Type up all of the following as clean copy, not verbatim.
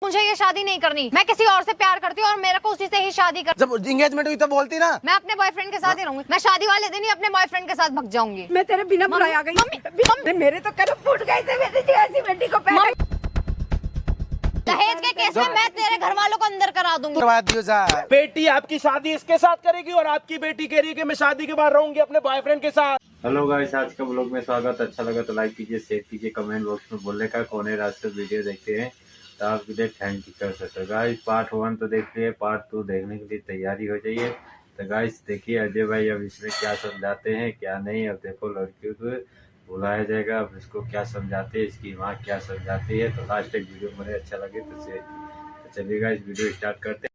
मुझे ये शादी नहीं करनी, मैं किसी और से प्यार करती हूँ और मेरे को उसी से ही शादी कर। जब एंगेजमेंट हुई तो बोलती ना, मैं अपने बॉयफ्रेंड के साथ ही रहूंगी। मैं शादी वाले दिन ही अपने बॉयफ्रेंड के साथ भाग जाऊंगी। मैं तेरे बिना बुलाए आ गई। मेरे तो कदम फूट गए थे मेरी ऐसी बेटी को पहले। दहेज के केस में मैं तेरे घर वालों को अंदर करा दूंगी। बेटी आपकी शादी इसके साथ करेगी और आपकी बेटी कह रही है कि मैं शादी के बाद रहूंगी अपने बॉयफ्रेंड के साथ। हेलो गाइस, आज का ब्लॉग में स्वागत। अच्छा लगा तो लाइक कीजिए, शेयर कीजिए, कमेंट बॉक्स में बोलने का कौन है रात से वीडियो देखते हैं तो आपके लिए थैंक यू कर सकते हो। गाइस पार्ट 1 तो देख लिए, पार्ट 2 देखने के लिए तैयारी हो जाइए। तो गाइस देखिए अजय भाई अब इसमें क्या समझाते हैं क्या नहीं। अब देखो लड़कियों को बुलाया जाएगा, अब इसको क्या समझाते हैं, इसकी माँ क्या समझाती है। तो लास्ट तक वीडियो मुझे अच्छा लगे तो शेयर कीजिए। तो चलिए गाइस वीडियो स्टार्ट करते हैं।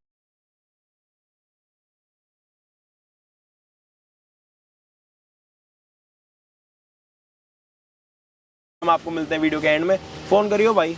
हम आपको मिलते हैं वीडियो के एंड में। फोन करियो भाई।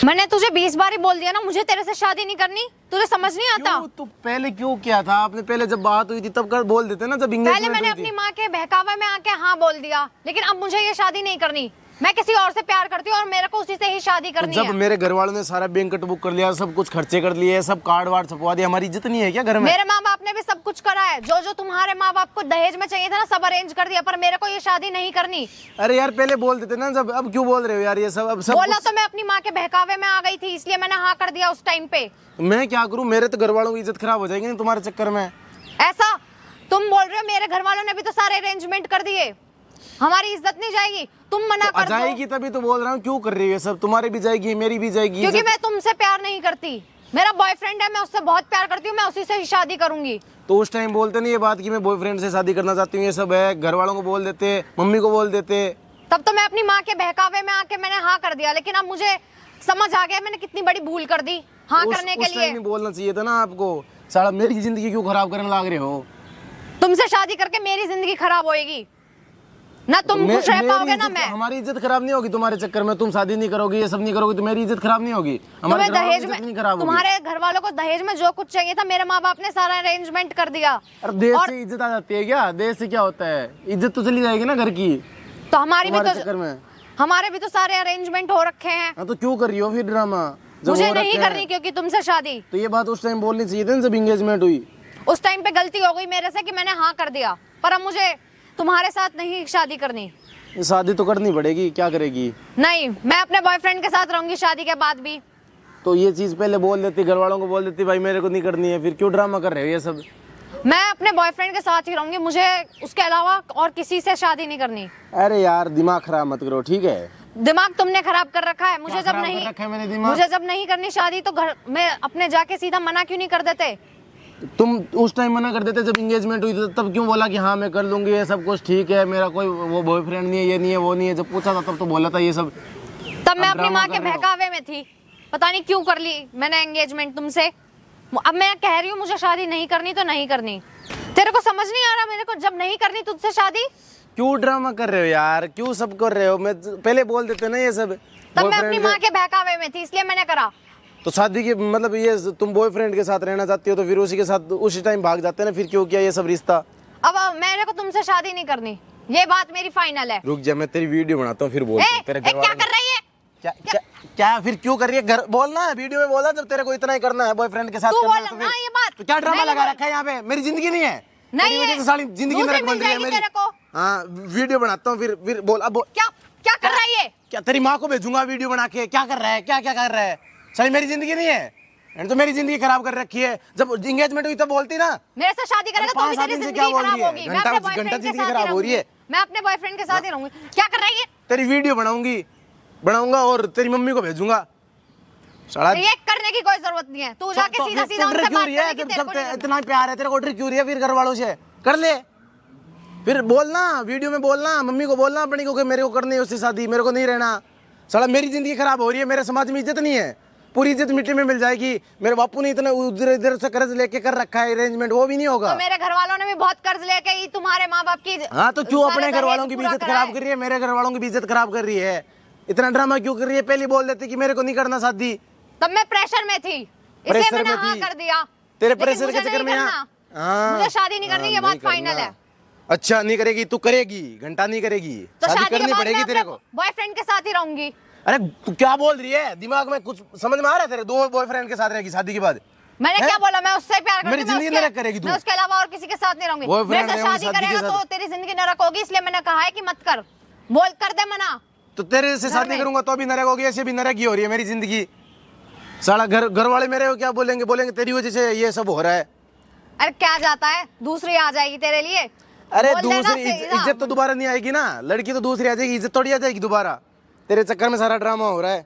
मैंने तुझे 20 बार ही बोल दिया ना, मुझे तेरे से शादी नहीं करनी। तुझे समझ नहीं आता? तो पहले क्यों किया था आपने? पहले जब बात हुई थी तब कर बोल देते ना, जब पहले एंगेजमेंट मैंने हुई थी। अपनी माँ के बहकावे में आके हाँ बोल दिया, लेकिन अब मुझे ये शादी नहीं करनी। मैं किसी और से प्यार करती हूँ और मेरे को उसी से ही शादी करनी जब है। मेरे घर वालों ने सारा बैंक बुक कर लिया, सब कुछ खर्चे कर लिए, सब कार्ड वार्ड छपवा दिया, हमारी इज्जत नहीं है क्या घर में? मेरे माँ बाप ने भी सब कुछ करा है। जो जो तुम्हारे माँ बाप को दहेज में चाहिए था ना, सब अरेंज कर दिया, पर मेरे को ये शादी नहीं करनी। अरे यार पहले बोल देते ना, जब अब क्यों बोल रहे हो यार ये सब? अब सब बोला तो मैं अपनी माँ के बहकावे में आ गई थी, इसलिए मैंने हाँ कर दिया उस टाइम पे। मैं क्या करूं? मेरे तो घर वालों की इज्जत खराब हो जाएगी ना तुम्हारे चक्कर में। ऐसा तुम बोल रहे हो? मेरे घर वालों ने भी तो सारे अरेंजमेंट कर दिए, हमारी इज्जत नहीं जाएगी? तुम मना कर दो। जाएगी तभी तो बोल रहा हूँ, क्यों कर रही है सब? तुम्हारी भी जाएगी, मेरी भी जाएगी। क्योंकि मैं तुमसे प्यार नहीं करती। मेरा बॉयफ्रेंड है, मैं उससे बहुत प्यार करती हूँ, मैं उसी से ही शादी करूंगी। तो उस टाइम बोलते नहीं ये बात कि मैं बॉयफ्रेंड से शादी करना चाहती हूँ, ये सब है। घर वालों को बोल देते, मम्मी को बोल देते। तब तो मैं अपनी माँ के बहकावे में आके मैंने हाँ कर दिया, लेकिन अब मुझे समझ आ गया मैंने कितनी बड़ी भूल कर दी हाँ करने के लिए। नहीं बोलना चाहिए था ना आपको। साला मेरी जिंदगी क्यों खराब करने लग रहे हो? तुमसे शादी करके मेरी जिंदगी खराब होएगी ना, तुम खुश रह पाओगे ना मैं। हमारी इज्जत खराब नहीं होगी तुम्हारे चक्कर में। तुम शादी नहीं करोगी, ये सब नहीं करोगी तो मेरी इज्जत खराब नहीं होगी। हमारे दहेज में तुम्हारे घर वालों को दहेज में जो कुछ चाहिए था, मेरे माँ बाप ने सारा अरेंजमेंट कर दिया। अरे देश से इज्जत आ जाती है क्या? देश से क्या होता है? इज्जत तो चली जाएगी ना घर की। तो हमारे भी तो सारे अरेंजमेंट हो रखे हैं। तो क्यों कर रही हो फिर ड्रामा? मुझे नहीं करनी क्योंकि तुमसे शादी। तो ये बात उस टाइम बोलनी चाहिए थी जब एंगेजमेंट हुई। उस टाइम पे गलती हो गई मेरे से कि मैंने हाँ कर दिया, पर अब मुझे तुम्हारे साथ नहीं शादी करनी। शादी तो करनी पड़ेगी, क्या करेगी? नहीं, मैं अपने बॉयफ्रेंड के साथ रहूंगी शादी के बाद भी। तो ये चीज पहले बोल देती, घर वालों को बोल देती भाई मेरे को नहीं करनी है, फिर क्यों ड्रामा कर रहे हो ये सब? मैं अपने बॉयफ्रेंड के साथ ही रहूंगी, मुझे उसके अलावा और किसी से शादी नहीं करनी। अरे यार दिमाग खराब मत करो, ठीक है? दिमाग तुमने खराब कर रखा है। मुझे जब नहीं करनी शादी तो घर में अपने जाके सीधा मना क्यों नहीं कर देते? तुम उस टाइम मना कर देते जब एंगेजमेंट हुई तब क्यों बोला कि हाँ मैं कर लूंगी, ये सब कुछ ठीक है, मेरा कोई वो बॉयफ्रेंड नहीं है, ये नहीं है, वो नहीं है? जब पूछा था तब तो बोला था ये सब। तब मैं अपनी माँ के बहकावे में थी, पता नहीं क्यों कर ली मैंने एंगेजमेंट तुमसे। अब मैं कह रही हूँ मुझे शादी नहीं करनी तो नहीं करनी। तेरे को समझ नहीं आ रहा? मेरे को जब नहीं करनी तुझसे शादी। क्यों ड्रामा कर रहे हो यार? क्यों सब कर रहे हो? मैं पहले बोल देते ना ये सब। तब मैं अपनी माँ के बहकावे में थी, इसलिए मैंने करा। तो शादी की मतलब ये तुम बॉयफ्रेंड के साथ रहना चाहती हो तो फिर उसी के साथ उसी टाइम भाग जाते ना, फिर क्यों किया ये सब रिश्ता? अब मेरे को तुमसे शादी नहीं करनी, ये बात मेरी फाइनल है। रुक जा, मैं तेरी वीडियो बनाता हूँ फिर बोल। तेरे घर क्या कर रही है? क्या फिर क्यों कर रही है? घर बोलना है, वीडियो में बोला जब तेरे को इतना ही करना है बॉयफ्रेंड के साथ तू करना बोल है, तो ना ये बात। तो क्या ड्रामा लगा रखा है यहाँ पे? मेरी जिंदगी नहीं है, नहीं है, सारी जिंदगी मेरे बन रही है मेरी। हाँ वीडियो बनाता हूँ फिर बोल। अब क्या कर रहा है ये? क्या तेरी माँ को भेजूंगा वीडियो बना के? क्या कर रहा है? क्या क्या कर रहा है? सारी मेरी जिंदगी नहीं है, तो मेरी जिंदगी खराब कर रखी है। जब एंगेजमेंट हुई तब बोलती ना मेरे से शादी करेगा तो भी तेरी जिंदगी खराब होगी। घंटा जिंदगी खराब हो रही है। मैं अपने बॉयफ्रेंड के साथ ही रहूंगी। क्या कर रही है? तेरी वीडियो बनाऊंगा और तेरी मम्मी को भेजूंगा। ये करने की कोई जरूरत नहीं है, तू जाके सीधा सीधा उनसे बात कर। जब इतना प्यार है तेरे को, ट्रिक क्यों रही है फिर घर वालों से? कर ले फिर, बोलना वीडियो में, बोलना मम्मी को, बोलना अपनी को कि मेरे को करनी है उससे शादी, मेरे को नहीं रहना। साला मेरी जिंदगी खराब हो रही है, मेरे समाज में इज्जत नहीं है, पूरी इज्जत मिट्टी में मिल जाएगी। मेरे बापू ने इतना उधर इधर से कर्ज लेके कर रखा है, अरेंजमेंट वो भी नहीं होगा। तो मेरे घर वालों ने भी बहुत कर्ज लेके ही तुम्हारे माँ बाप की। हाँ तो क्यों अपने घर वालों की भी इज्जत खराब कर रही है? मेरे घर वालों की भी इज्जत खराब कर रही है। इतना ड्रामा क्यों कर रही है? पहले बोल देती कि मेरे को नहीं करना शादी। तब मैं प्रेशर में थी, इसलिए मैंने हाँ कर दिया। तेरे प्रेशर के चक्कर में मुझे शादी नहीं करनी, ये बात फाइनल है। अच्छा नहीं करेगी? तू करेगी, घंटा नहीं करेगी, तो शादी करनी पड़ेगी तेरे को। बॉयफ्रेंड के साथ ही रहूंगी। अरे तू क्या बोल रही है? दिमाग में कुछ समझ में आ रहा है तेरे? 2 बॉयफ्रेंड के साथ रहेगी शादी के बाद? मैंने हैं? क्या बोला? मैं उससे प्यार करती मेरी हूँ, मैं जिंदगी उसके- नरक करेगी तू। मैं उसके अलावा और किसी के साथ नहीं रहूंगी। Boyfriend मेरे से है, वो शादी शादी के करेगा साथ- तो तेरी जिंदगी नरक होगी, इसलिए मैंने कहा है कि मत कर। बोल कर दे मना। तो तेरे से घर शादी में। करूंगा तो भी नरक होगी, ऐसे भी नरक ही हो रही है मेरी जिंदगी। साला घर वाले मेरे को क्या बोलेंगे? बोलेंगे तेरी वजह से ये सब हो रहा है। अरे क्या जाता है, दूसरी आ जाएगी तेरे लिए। अरे बोल देना दूसरी सीधा। इज्जत तो दोबारा नहीं आएगी ना, लड़की तो दूसरी आ जाएगी, इज्जत थोड़ी आ जाएगी दोबारा। तेरे चक्कर में सारा ड्रामा हो रहा है।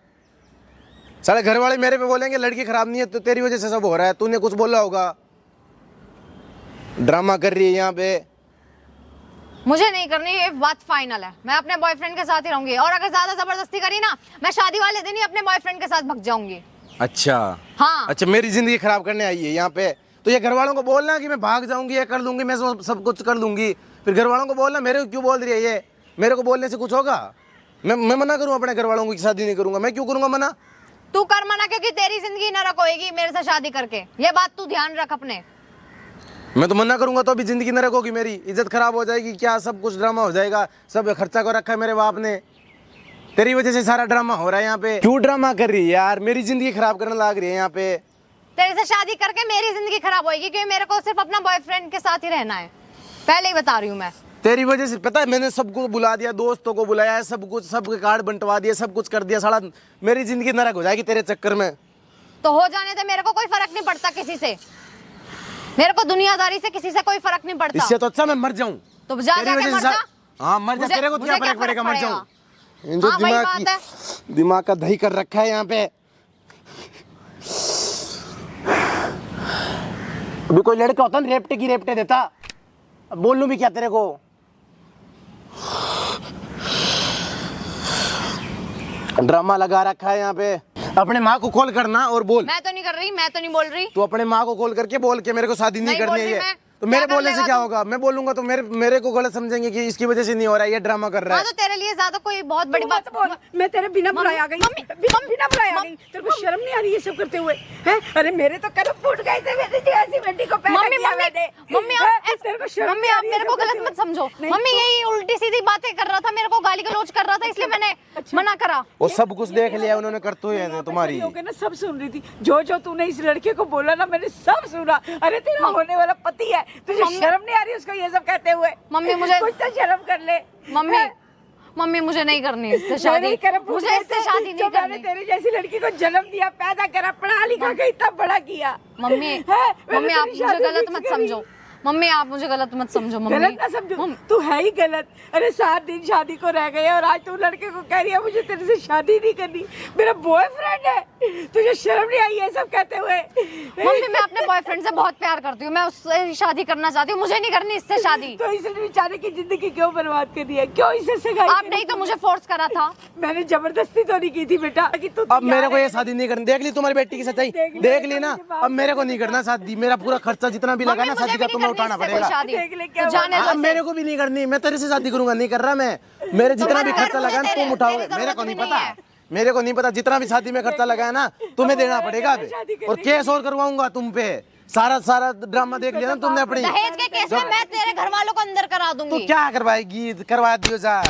साले घर वाले मेरे पे बोलेंगे लड़की खराब नहीं है तो तेरी वजह से सब हो रहा है, तूने कुछ बोला होगा, ड्रामा कर रही है यहाँ पे। मुझे नहीं करनी, ये बात फाइनल है। मैं अपने बॉयफ्रेंड के साथ ही रहूंगी, और अगर ज्यादा जबरदस्ती करी ना, मैं शादी वाले दिन ही अपने बॉयफ्रेंड के साथ भग जाऊंगी। अच्छा हाँ। अच्छा, मेरी जिंदगी खराब करने आई है यहाँ पे? तो ये घर वालों को बोलना कि मैं भाग जाऊंगी, ये कर लूंगी, मैं सब कुछ कर लूंगी। फिर घर वालों को बोलना, मेरे को क्यों बोल रही है ये? मेरे को बोलने से कुछ होगा? मैं मना करूँ अपने घर वालों को कि शादी नहीं करूंगा? मैं क्यों करूंगा मना? तू कर मना, क्योंकि तेरी जिंदगी नरक होएगी मेरे से शादी करके। ये बात तू ध्यान रख अपने। मैं तो मना करूंगा तो अभी जिंदगी नरक होगी, मेरी इज्जत खराब हो जाएगी, क्या सब कुछ ड्रामा हो जाएगा। सब खर्चा को रखा है मेरे बाप ने, तेरी वजह से सारा ड्रामा हो रहा है यहाँ पे। क्यों ड्रामा कर रही है यार? मेरी जिंदगी खराब करने लग रही है यहाँ पे। तेरे से शादी करके मेरी जिंदगी खराब होएगी, क्योंकि मेरे को सिर्फ अपना बॉयफ्रेंड के साथ ही रहना है। पहले ही बता रही हूँ मैं। तेरी वजह से पता है, मैंने सबको बुला दिया, दोस्तों को बुलाया, सब कुछ, सबके कार्ड बंटवा दिए, सब कुछ कर दिया। साला मेरी जिंदगी नरक हो जाएगी तेरे चक्कर में। तो हो जाने दे, मेरे को कोई फर्क नहीं पड़ता किसी से। मेरे को दुनियादारी से किसी से कोई फर्क नहीं पड़ता। इससे तो अच्छा मैं मर जाऊं। तो जा तेरी जाके वजह मर से जा। हाँ मर जा, मुझे- तेरे को क्या मुझे क्या फर्क पड़ेगा? मर पड़ेगा? जाऊं। इन जो हाँ, वही दिमाग बात है। दिमाग का दही कर रखा है यहाँ पे। अभी कोई लड़का होता ना रेपटे की रेपटे देता, अब बोल लूं भी क्या तेरे को? ड्रामा लगा रखा है यहाँ पे। अपने माँ को कॉल करना और बोल। मैं तो नहीं कर रही, मैं तो नहीं बोल रही। तू अपने माँ को कॉल करके बोल के मेरे को शादी नहीं नहीं करनी बोल है रही ये। मैं। तो मेरे क्या कर बोलने से लेगा क्या तू? होगा? मैं बोलूंगा तो मेरे को गलत समझेंगे कि इसकी वजह से नहीं हो रहा है, ये ड्रामा कर रहा हाँ, है। तो तेरे लिए ज्यादा कोई बहुत बड़ी तू बात मत बोल, मैं तेरे बिना बुलाए आ गई। बिना बुलाए आ गई। तेरे को शर्म नहीं आ रही ये सब करते हुए? हैं? अरे मेरे तो कदम फूट गए थे, मैंने जो ऐसी बेटी को पैदा मम्मी किया मम्मी मैंने। मम्मी हैं? आप तेरे को शर्म मम्मी नहीं आ आप रही ये मेरे को सब गलत करते मत हुए? समझो। नहीं, मम्मी यही उल्टी सीधी बातें कर रहा था, मेरे को गाली गलौज कर रहा था, इसलिए मैंने मना करा। वो सब कुछ देख लिया उन्होंने, करते हुए तुम्हारी। खड़ी होके ना सब सुन रही थी। जो जो तूने इस लड़के को बोला ना, मैंने सब सुना। अरे तेरा होने वाला पति है, तुझे शर्म नहीं आ रही उसको ये सब कहते हुए? मम्मी, मुझे- कुछ तो शर्म कर ले। मम्मी हैं? मम्मी मुझे नहीं करनी इससे मैं शादी। नहीं कर- मुझे इससे शादी जो नहीं मैंने करनी। तेरी जैसी लड़की को जन्म दिया, पैदा करा, पढ़ा लिखा के इतना बड़ा किया। मम्मी हैं? मैंने मम्मी आप तेरी मुझे शादी गलत फिक्स मत करी। समझो। मम्मी आप मुझे गलत मत समझो। मम्मी गलत ना समझो, तू है ही गलत। अरे 7 दिन शादी को रह गए और आज तू लड़के को कह रही है मुझे तेरे से शादी नहीं करनी, मेरा बॉयफ्रेंड है। तुझे शर्म नहीं आई ये सब कहते हुए? मम्मी मैं अपने बॉयफ्रेंड से बहुत प्यार करती हूँ, मैं उससे ही शादी करना चाहती हूँ, मुझे नहीं करनी इससे शादी। तो इस बेचारे की जिंदगी क्यों बर्बाद कर दी है? क्यों इसे सगाई आप करी? नहीं तो मुझे फोर्स करा था। मैंने जबरदस्ती तो नहीं की थी बेटा कि तू अब मेरे को ये शादी नहीं करनी। देख ली तुम्हारी बेटी की सच्चाई, देख ली ना। अब मेरे को नहीं करना शादी, मेरा पूरा खर्चा जितना भी लगा मम्मी ना मुझे शादी भी का नहीं तुम्हें करनी उठाना इससे कोई पड़ेगा। शादी। देख ले क्या तो जाने हाँ, दो मेरे को भी नहीं करनी, मैं तेरे से शादी करूंगा, नहीं कर रहा मैं। मेरे जितना भी तुम्हारे खर्चा घर लगा मुझे ना तुम तेरे- उठाओगे, तेरी मेरे को जरूरत नहीं भी पता। नहीं है। मेरे को नहीं पता, जितना भी शादी में खर्चा लगा है ना तुम्हें देना पड़ेगा अभी। और केस और करवाऊंगा तुम पे। सारा ड्रामा देख लिया ना तुमने अपनी। दहेज के केस में मैं तेरे घर वालों को अंदर करा तो दूंगी। क्या करवाएगी? करवा दियो जा।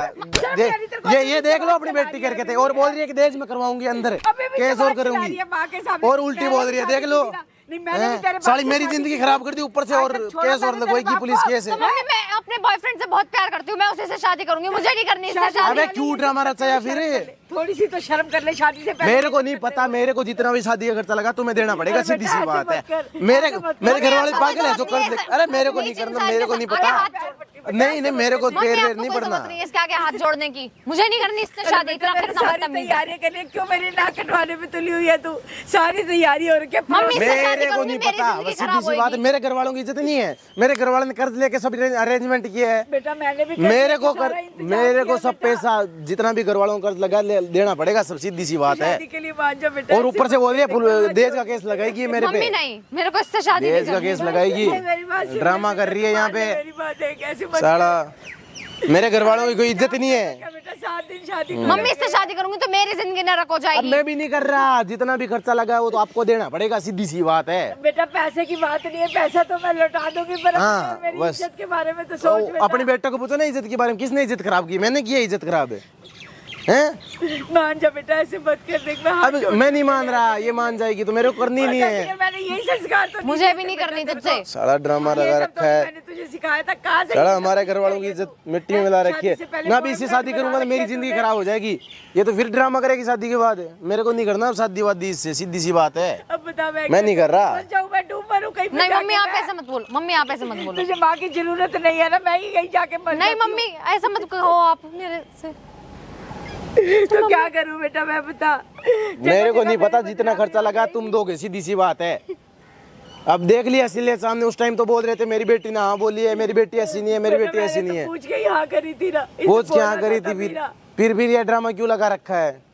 ये देख लो अपनी बेटी करके थे, और बोल रही है कि दहेज में करवाऊंगी अंदर, केस और करूंगी, और उल्टी बोल रही है। देख लो साली मेरी जिंदगी खराब कर दी ऊपर से, और केस और लगवाएगी पुलिस केस तो है। मम्मी मैं अपने बॉयफ्रेंड से बहुत प्यार करती हूँ, मैं उसी से शादी करूंगी, मुझे नहीं करनी इससे शादी। अबे क्यों ड्रामा रचा या फिर? थोड़ी सी तो शर्म कर ले शादी से पहले। मेरे को नहीं पता, मेरे को जितना भी शादी का खर्चा लगा तुम्हें देना पड़ेगा, अरे सीधी बेटा, सी ऐसे बात मत है। कर, मेरे ऐसे मत मेरे कर। घर वाले समझ पागल है जो बात कर नहीं दे। है। अरे मेरे को नहीं नीच करना, इंसान मेरे को के नहीं साथ पता। आगे हाथ जोड़- नहीं मेरे को मम्मी पैर आपको वैर नहीं कोई पड़ना। जरूरत नहीं है इसके आगे हाथ जोड़ने की, मुझे नहीं करनी इससे शादी। इतना फिर सारी बदतमीज है। तैयारी के लिए क्यों मेरी नाक कटवाने में तुली हुई है तू? सारी तैयारी हो रही है। मम्मी इससे शादी मेरे को करूंगी, नहीं मेरी पता, जिंदगी बस सीधी खराब सी बात है। होएगी। मेरे घर वालों की इज्जत नहीं है, मेरे घर वालों ने कर्ज लेके सब अरेंजमेंट किया है। बेटा मैंने भी मेरे को सारा इंतजाम मेरे को किया सब बेटा। पैसा जितना भी घर वालों को कर्ज लगा देना पड़ेगा, सब सीधी सी बात है। शादी के लिए मान जा बेटा। और ऊपर से बोल रही है दहेज का केस लगाएगी मेरे मम्मी पे, नहीं, मेरे को इससे शादी नहीं दहेज का करनी। केस लगाएगी, मेरी बात सुन, ड्रामा कर रही है यहाँ पे। मेरी बात है, कैसे मत साला मेरे घर वालों की कोई इज्जत नहीं है। कर बेटा, 7 दिन शादी कर। मम्मी इससे शादी करूंगी तो मेरी जिंदगी नरक हो अब जाएगी। मैं भी नहीं कर रहा, जितना भी खर्चा लगा है वो तो आपको देना पड़ेगा, सीधी सी बात है। बेटा पैसे की बात नहीं है, पैसा तो मैं लौटा दूंगी, पर हाँ, मेरी बस। इज्जत के बारे में तो तो सोच बेटा। अपने बेटे को पूछो ना इज्जत के बारे में, किसने इज्जत खराब की? मैंने की है इज्जत खराब है। हैं? मान जा बेटा, ऐसे मत कर, देख मैं हाथ अब मैं नहीं मान रहा, ये मान जाएगी तो मेरे को करनी नहीं है। जोड़- मैंने यही संस्कार तो मुझे भी नहीं करनी तुझसे। सारा ड्रामा ये लगा सब रखा तो है, मैंने तुझे सिखाया था, कहाँ से सारा ये सब हमारे तो घर वालों की इज्जत मिट्टी में मिला रखी है। शादी से पहले मैं अभी इससे boyfriend शादी करूंगा तो बना मेरी रखे जिंदगी तूने। खराब हो जाएगी। ये तो फिर ड्रामा करेगी शादी के बाद। मेरे को नहीं करना शादी वादी इससे, सीधी सी बात है। अब बता मैं नहीं कर रहा। मर जाऊं, मैं डूब मरूं कहीं पे नहीं जाके मम्मी आप मैं। ऐसे मत बोलो, मम्मी आप ऐसे मत बोलो। तुझे माँ की जरूरत नहीं है ना, मैं ही कहीं जाके मर नहीं जाती हूँ। मम्मी ऐसा मत कहो आप मेरे से। तो क्या करूं बेटा, मैं बता। मेरे को नहीं पता, जितना खर्चा लगा तुम दोगे, सीधी सी बात है। अब देख लिया इसलिए सामने, उस टाइम तो बोल रहे थे मेरी बेटी ना हाँ बोली है, मेरी बेटी ऐसी नहीं है, मेरी बेटी ऐसी नहीं है। पूछ के यहाँ करी थी ना, इसे पूछ क्या बोलना करी था थी मेरा। फिर ये ड्रामा क्यों लगा रखा है?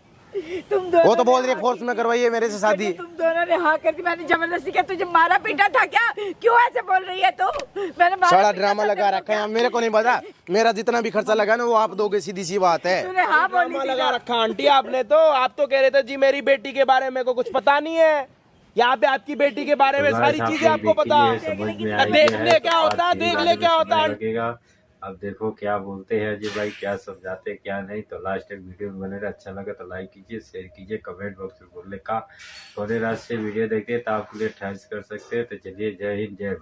तुम दोनों वो तो बोल ने रही है हाँ फोर्स की। में करवाइए मेरे से शादी। तुम दोनों ने हाँ कर दी, मैंने जबरदस्ती किया। तुझे मारा पीटा था क्या? क्यों ऐसे बोल रही है तू? मैंने मारा सारा पीटा ड्रामा था लगा तेरे को रखा है, क्या? मेरे को नहीं पता। मेरा जितना भी खर्चा लगा ना वो आप दोगे, सीधी सी बात है। तूने हाँ बोली ड्रामा थी लगा ना। रखा आंटी आपने तो। आप तो कह रहे थे जी मेरी बेटी के बारे में को कुछ पता नहीं है। यहाँ पे आपकी बेटी के बारे में तो सारी guys, चीजें आप आपको देख पता लीजिए, समझ में आ देख गया ले है, क्या तो होता है, आज की देख बात ले में क्या होता समय है। लगेगा। अब देखो क्या बोलते हैं अजय भाई, क्या समझाते हैं क्या नहीं। तो लास्ट तक वीडियो में बने रहे। अच्छा लगा तो लाइक कीजिए, शेयर कीजिए, कमेंट बॉक्स में बोलने का। थोड़े रात से वीडियो देखते हैं तो आपके लिए थैंक्स कर सकते हैं। तो चलिए, जय हिंद जय भारत।